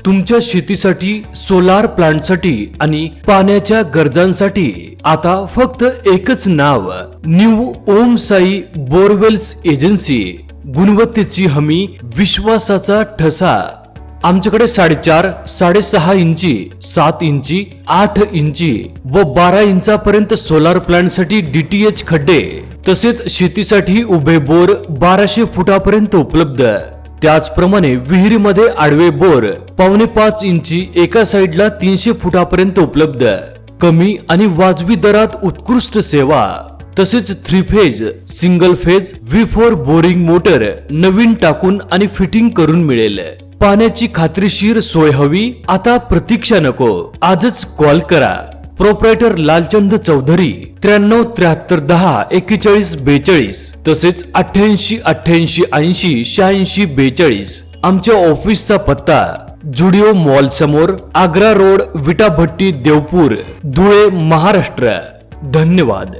तुमच्या शेतीसाठी, सोलार प्लांटसाठी आणि पाण्याच्या गरजांसाठी आता फक्त एकच नाव, न्यू ओम साई बोरवेल्स एजन्सी। गुणवत्तेची हमी, विश्वासाचा ठसा। आमच्याकडे 4.5, 6.5 इंची, 7 इंची, 8 इंची व 12 इंचापर्यंत सोलार प्लांट साठी डीटीएच खड्डे तसेच शेतीसाठी उभे बोर 1200 फुटापर्यंत उपलब्ध। त्याचप्रमाणे विहिरीमध्ये आडवे बोर 4.5 इंची एका साइडला 300 फुटापर्यंत उपलब्ध। कमी आणि वाजवी दरात उत्कृष्ट सेवा। तसेच 3 phase, single phase V4 boring motor नवीन टाकून आणि फिटिंग करून मिळेल। पाण्याची खात्रीशीर सोय हवी? आता प्रतीक्षा नको, आजच कॉल करा। प्रोप्रायटर लालचंद चौधरी 93 73 10 41 42 तसेच 88 88 80 86 42। आमच्या ऑफिसचा पत्ता जुडिओ मॉल समोर, आग्रा रोड, विटा भट्टी, देवपूर, धुळे, महाराष्ट्र। धन्यवाद।